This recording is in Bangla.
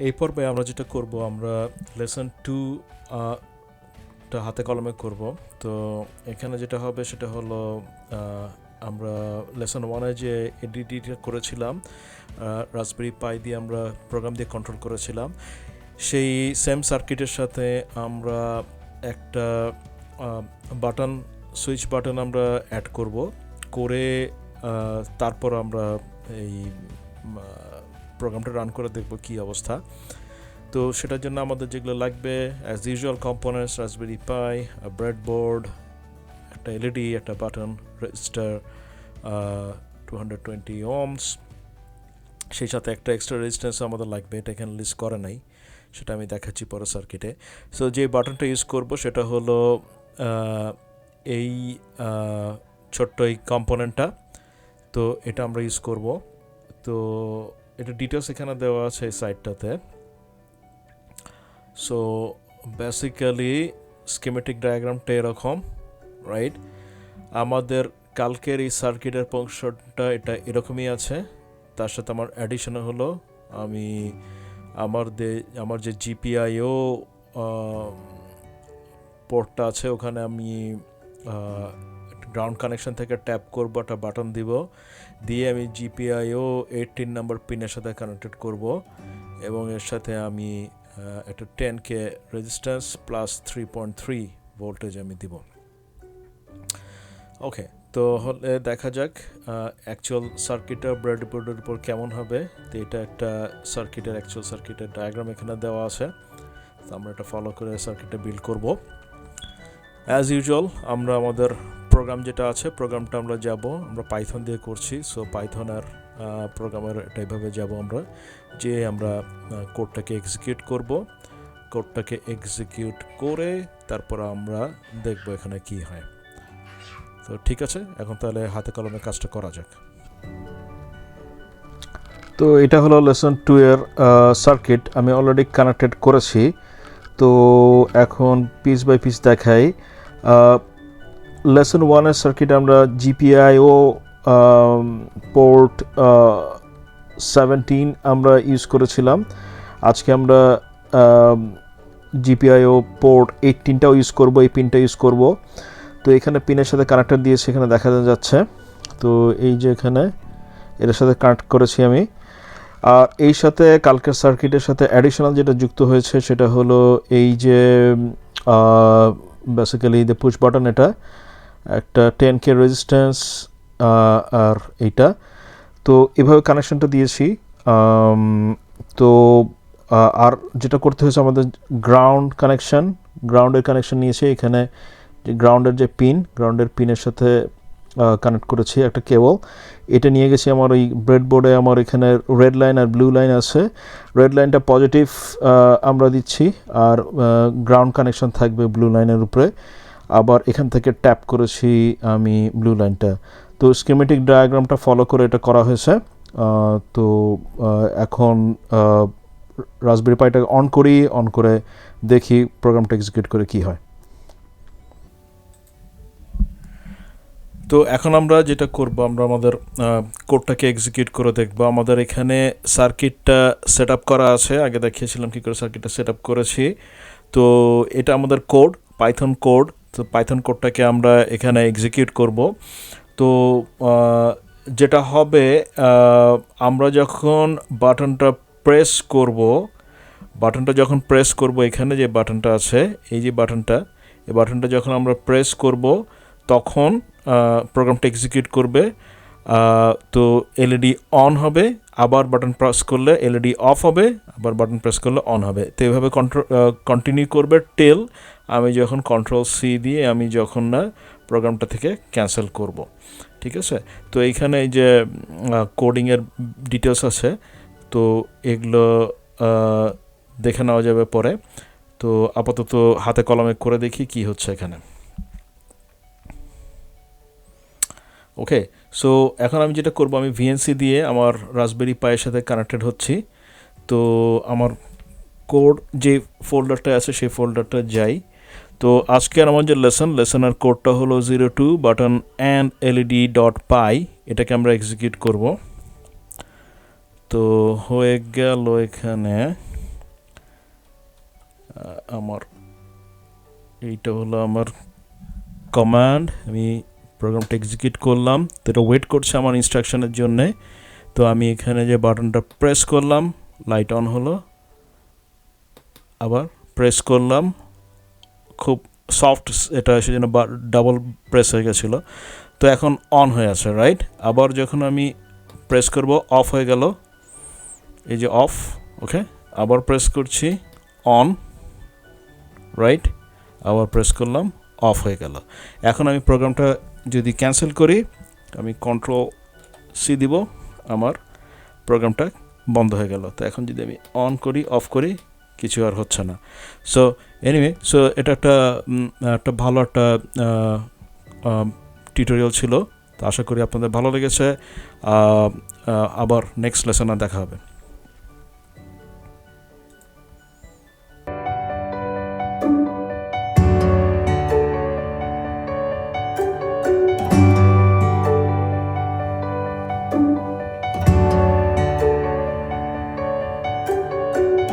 এই পর্বে আমরা যেটা করব, আমরা লেসন 2 টা হাতে কলমে করব। তো এখানে যেটা হবে সেটা হলো আমরা লেসন 1-এ যে এডিটিটা করেছিলাম, রাসবেরি পাই দিয়ে আমরা প্রোগ্রাম দিয়ে কন্ট্রোল করেছিলাম, সেই সেম সার্কিটের সাথে আমরা একটা বাটন, সুইচ বাটন আমরা অ্যাড করব, করে তারপর আমরা এই প্রোগ্রামটা রান করে দেখব কী অবস্থা। তো সেটার জন্য আমাদের যেগুলো লাগবে, অ্যাজ ইউজুয়াল কম্পোনেন্টস: রাসবেরি পাই, ব্রেডবোর্ড, একটা এলইডি, একটা বাটন, রেজিস্টার, 220 ohms, সেই সাথে একটা এক্সট্রা রেজিস্ট্যান্স আমাদের লাগবে, এটা এখানে লিস্ট করা নাই, সেটা আমি দেখাচ্ছি পরে সার্কিটে। সো যে বাটনটা ইউজ করব সেটা হলো এই ছোট্ট এই কম্পোনেন্টটা, তো এটা আমরা ইউজ করব। তো এটা ডিটেলস এখানে দেওয়া আছে এই সাইটটাতে। সো বেসিক্যালি স্কিমেটিক ডায়াগ্রামটা এরকম, রাইট? আমাদের কালকের এই সার্কিটের অংশটা এটা এরকমই আছে। তার সাথে আমার অ্যাডিশনে হলো আমি আমার যে জিপিআইও পোর্টটা আছে ওখানে আমি গ্রাউন্ড কানেকশন থেকে ট্যাপ করব, একটা বাটন দিব, দিয়ে আমি জিপিআইও 18 নাম্বার পিনের সাথে কানেক্টেড করব, এবং এর সাথে আমি একটা 10K রেজিস্ট্যান্স প্লাস 3.3 ভোল্টেজ আমি দিব। ওকে, তো হলে দেখা যাক অ্যাকচুয়াল সার্কিটটা ব্রেডবোর্ডের উপর কেমন হবে। তো এটা একটা অ্যাকচুয়াল সার্কিটের ডায়াগ্রাম এখানে দেওয়া আছে, তো আমরা এটা ফলো করে সার্কিটটা বিল্ড করব। অ্যাজ ইউজুয়াল আমরা আমাদের প্রোগ্রাম যেটা আছে, প্রোগ্রামটা আমরা পাইথন দিয়ে করছি। সো পাইথনের প্রোগ্রামের এইভাবে যাব আমরা, যে আমরা কোডটাকে এক্সিকিউট করব, কোডটাকে এক্সিকিউট করে তারপর আমরা দেখব এখানে কি হয়। তো ঠিক আছে, এখন তাহলে হাতে কলমে কাজটা করা যাক। তো এটা হলো লেসন 2 এর সার্কিট, আমি অলরেডি কানেক্টেড করেছি। তো এখন পিস বাই পিস দেখাই। লেসন 1 এর সার্কিট আমরা জিপিআইও পোর্ট 17 আমরা ইউজ করেছিলাম। আজকে আমরা জিপিআইও পোর্ট 18টাও ইউজ করব, এই পিনটা ইউজ করব। তো এখানে পিনের সাথে কানেক্টর দিয়েছি, এখানে দেখা যাচ্ছে। তো এই যে এখানে এর সাথে কানেক্ট করেছি আমি। আর এই সাথে কালকের সার্কিটের সাথে অ্যাডিশনাল যেটা যুক্ত হয়েছে সেটা হলো এই যে বেসিক্যালি দ্য পুশ বাটন, এটা একটা 10K রেজিস্ট্যান্স আর এইটা। তো এভাবে কানেকশনটা দিয়েছি। তো আর যেটা করতে হয়েছে আমাদের গ্রাউন্ডের কানেকশন নিয়েছে। এখানে যে গ্রাউন্ডের পিনের সাথে কানেক্ট করেছি একটা কেবল, এটা নিয়ে গেছি আমার ওই ব্রেডবোর্ডে। আমার এখানে রেড লাইন আর ব্লু লাইন আছে, রেড লাইনটা পজিটিভ আমরা দিচ্ছি, আর গ্রাউন্ড কানেকশন থাকবে ব্লু লাইনের উপরে। আবার এখান থেকে ট্যাপ করেছি আমি ব্লু লাইনটা। তো স্কিমেটিক ডায়াগ্রামটা ফলো করে এটা করা হয়েছে। তো এখন রাসবেরি পাইটা অন করে দেখি প্রোগ্রামটা এক্সিকিউট করে কি হয়। তো এখন আমরা যেটা করব, আমরা আমাদের কোডটাকে এক্সিকিউট করে দেখব। আমাদের এখানে সার্কিটটা সেট আপ করা আছে, আগে দেখিয়েছিলাম কী করে সার্কিটটা সেট আপ করেছি। তো এটা আমাদের কোড, পাইথন কোড। তো পাইথন কোডটাকে আমরা এখানে এক্সিকিউট করব। তো যেটা হবে, আমরা যখন বাটনটা প্রেস করব, এখানে যে বাটনটা আছে, এই বাটনটা যখন আমরা প্রেস করব তখন প্রোগ্রামটা এক্সিকিউট করবে। তো এলইডি অন হবে, আবার বাটন প্রেস করলে এলইডি অফ হবে, আবার বাটন প্রেস করলে অন হবে। তো এইভাবে কন্টিনিউ করবে টেল আমি যখন কন্ট্রোল-C দিয়ে আমি যখন না প্রোগ্রামটা থেকে ক্যান্সেল করব। ঠিক আছে? তো এইখানে এই যে কোডিংয়ের ডিটেলস আছে, তো এগুলো দেখে নেওয়া যাবে পরে। তো আপাতত হাতে কলমে করে দেখি কি হচ্ছে এখানে। ওকে, সো এখন আমি যেটা করব, আমি ভিএনসি দিয়ে আমার রাসবেরি পাইয়ের সাথে কানেক্টেড হচ্ছি। তো আমার কোড যে ফোল্ডারটা আছে সেই ফোল্ডারটা যাই। তো আজকের আমার যে লেসনের কোডটা হলো 02 বাটন অ্যান্ড led.py, এটাকে আমরা এক্সিকিউট করব। তো হয়ে গেল এখানে। আমার এইটা হলো আমার কমান্ড, আমি প্রোগ্রামটা এক্সিকিউট করলাম। তো এটা ওয়েট করছে আমার ইনস্ট্রাকশনের জন্যে। তো আমি এখানে যে বাটনটা প্রেস করলাম, লাইট অন হলো, আবার প্রেস করলাম, খুব সফট এটা সেজন্য ডাবল প্রেস হয়ে গেছিলো। তো এখন অন হয়ে আছে, রাইট। আবার যখন আমি প্রেস করব অফ হয়ে গেল, এই যে অফ, ওকে। আবার প্রেস করছি অন, রাইট। আবার প্রেস করলাম, অফ হয়ে গেল। এখন আমি প্রোগ্রামটা যদি ক্যান্সেল করি, আমি কন্ট্রোল সি দিব, আমার প্রোগ্রামটা বন্ধ হয়ে গেল। তো এখন যদি আমি অন করি, অফ করি, কিছু আর হচ্ছে না। সো এনিওয়ে, সো এটা একটা ভালো একটা টিউটোরিয়াল ছিল। তো আশা করি আপনাদের ভালো লেগেছে। আবার নেক্সট লেসনে দেখা হবে।